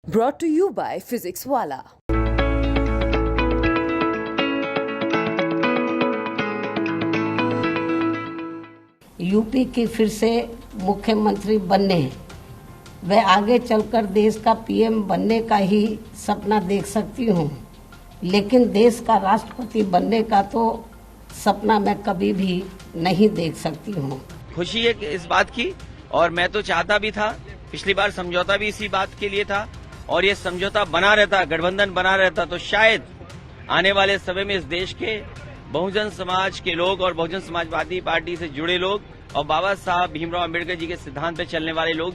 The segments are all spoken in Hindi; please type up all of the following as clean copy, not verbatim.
brought to you by Physics Wala. UP की फिर से मुख्यमंत्री बनने व आगे चलकर देश का पीएम बनने का ही सपना देख सकती हूँ, लेकिन देश का राष्ट्रपति बनने का तो सपना मैं कभी भी नहीं देख सकती हूँ। खुशी है इस बात की, और मैं तो चाहता भी था। पिछली बार समझौता भी इसी बात के लिए था, और ये समझौता बना रहता, गठबंधन बना रहता, तो शायद आने वाले समय में इस देश के बहुजन समाज के लोग और बहुजन समाजवादी पार्टी से जुड़े लोग और बाबा साहब भीमराव अम्बेडकर जी के सिद्धांत पर चलने वाले लोग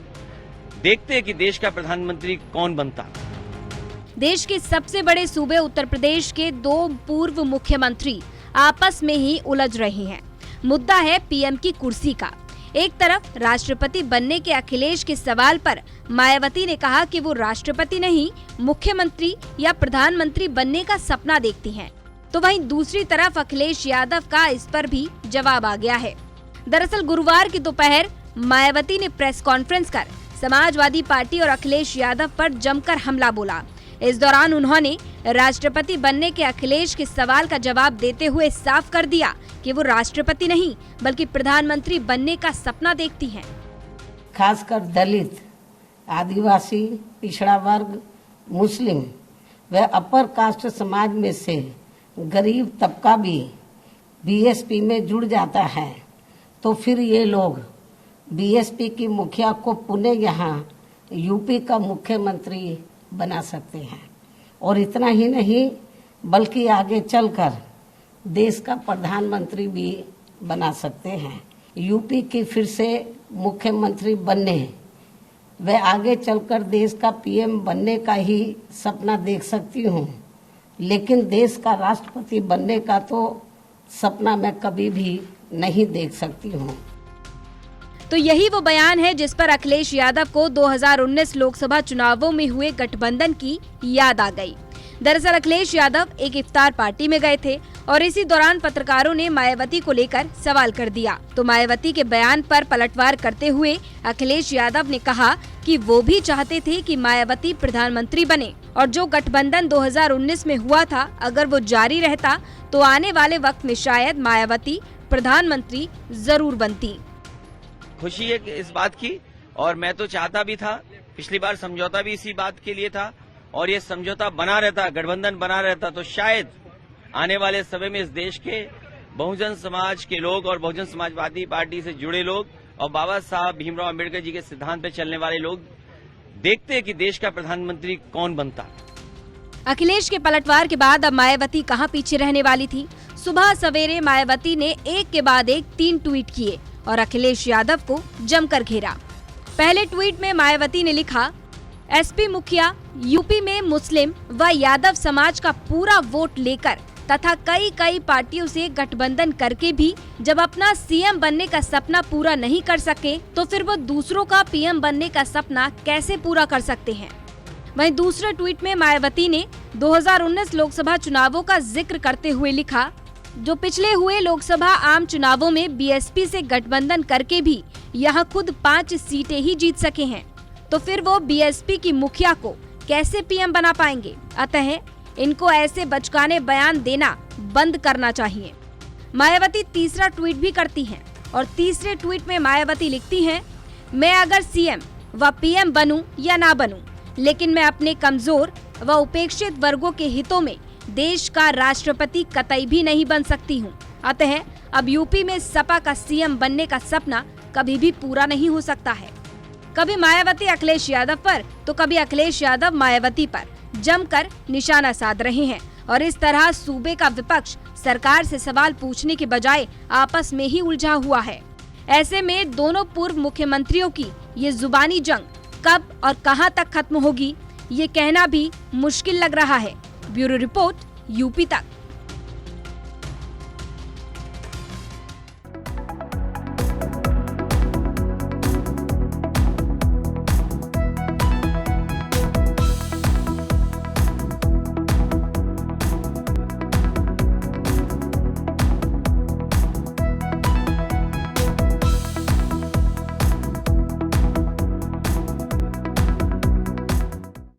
देखते हैं कि देश का प्रधानमंत्री कौन बनता। देश के सबसे बड़े सूबे उत्तर प्रदेश के दो पूर्व मुख्यमंत्री आपस में ही उलझ रहे हैं। मुद्दा है पीएम की कुर्सी का। एक तरफ राष्ट्रपति बनने के अखिलेश के सवाल पर मायावती ने कहा कि वो राष्ट्रपति नहीं, मुख्यमंत्री या प्रधानमंत्री बनने का सपना देखती हैं। तो वहीं दूसरी तरफ अखिलेश यादव का इस पर भी जवाब आ गया है। दरअसल गुरुवार की दोपहर मायावती ने प्रेस कॉन्फ्रेंस कर समाजवादी पार्टी और अखिलेश यादव पर जमकर हमला बोला। इस दौरान उन्होंने राष्ट्रपति बनने के अखिलेश के सवाल का जवाब देते हुए साफ कर दिया कि वो राष्ट्रपति नहीं बल्कि प्रधानमंत्री बनने का सपना देखती हैं। खासकर दलित, आदिवासी, पिछड़ा वर्ग, मुस्लिम व अपर कास्ट समाज में से गरीब तबका भी बीएसपी में जुड़ जाता है, तो फिर ये लोग बीएसपी की मुखिया को पुणे यहाँ यूपी का मुख्यमंत्री बना सकते हैं, और इतना ही नहीं बल्कि आगे चलकर देश का प्रधानमंत्री भी बना सकते हैं। यूपी की फिर से मुख्यमंत्री बनने व आगे चलकर देश का पीएम बनने का ही सपना देख सकती हूँ, लेकिन देश का राष्ट्रपति बनने का तो सपना मैं कभी भी नहीं देख सकती हूँ। तो यही वो बयान है जिस पर अखिलेश यादव को 2019 लोकसभा चुनावों में हुए गठबंधन की याद आ गई। दरअसल अखिलेश यादव एक इफ्तार पार्टी में गए थे और इसी दौरान पत्रकारों ने मायावती को लेकर सवाल कर दिया। तो मायावती के बयान पर पलटवार करते हुए अखिलेश यादव ने कहा कि वो भी चाहते थे कि मायावती प्रधानमंत्री बने, और जो गठबंधन 2019 में हुआ था अगर वो जारी रहता तो आने वाले वक्त में शायद मायावती प्रधानमंत्री जरूर बनती। खुशी है इस बात की, और मैं तो चाहता भी था। पिछली बार समझौता भी इसी बात के लिए था, और ये समझौता बना रहता, गठबंधन बना रहता, तो शायद आने वाले समय में इस देश के बहुजन समाज के लोग और बहुजन समाजवादी पार्टी से जुड़े लोग और बाबा साहब भीमराव अम्बेडकर जी के सिद्धांत पर चलने वाले लोग देखते हैं कि देश का प्रधानमंत्री कौन बनता। अखिलेश के पलटवार के बाद अब मायावती कहां पीछे रहने वाली थी। सुबह सवेरे मायावती ने एक के बाद एक 3 ट्वीट किए और अखिलेश यादव को जमकर घेरा। पहले ट्वीट में मायावती ने लिखा, एसपी मुखिया यूपी में मुस्लिम व यादव समाज का पूरा वोट लेकर तथा कई पार्टियों से गठबंधन करके भी जब अपना सीएम बनने का सपना पूरा नहीं कर सके तो फिर वो दूसरों का पीएम बनने का सपना कैसे पूरा कर सकते हैं। वहीं दूसरे ट्वीट में मायावती ने 2019 लोकसभा चुनावों का जिक्र करते हुए लिखा, जो पिछले हुए लोकसभा आम चुनावों में बीएसपी से गठबंधन करके भी यहां खुद 5 सीटें ही जीत सके हैं, तो फिर वो बीएसपी की मुखिया को कैसे पीएम बना पाएंगे। अतः इनको ऐसे बचकाने बयान देना बंद करना चाहिए। मायावती तीसरा ट्वीट भी करती हैं और तीसरे ट्वीट में मायावती लिखती हैं, मैं अगर सीएम व पीएम बनूं या ना बनूं, लेकिन मैं अपने कमजोर व उपेक्षित वर्गों के हितों में देश का राष्ट्रपति कतई भी नहीं बन सकती हूं। अतः अब यूपी में सपा का सीएम बनने का सपना कभी भी पूरा नहीं हो सकता है। कभी मायावती अखिलेश यादव पर तो कभी अखिलेश यादव मायावती पर जमकर निशाना साध रहे हैं, और इस तरह सूबे का विपक्ष सरकार से सवाल पूछने के बजाय आपस में ही उलझा हुआ है। ऐसे में दोनों पूर्व मुख्यमंत्रियों की ये जुबानी जंग कब और कहां तक खत्म होगी, ये कहना भी मुश्किल लग रहा है। ब्यूरो रिपोर्ट, यूपी तक।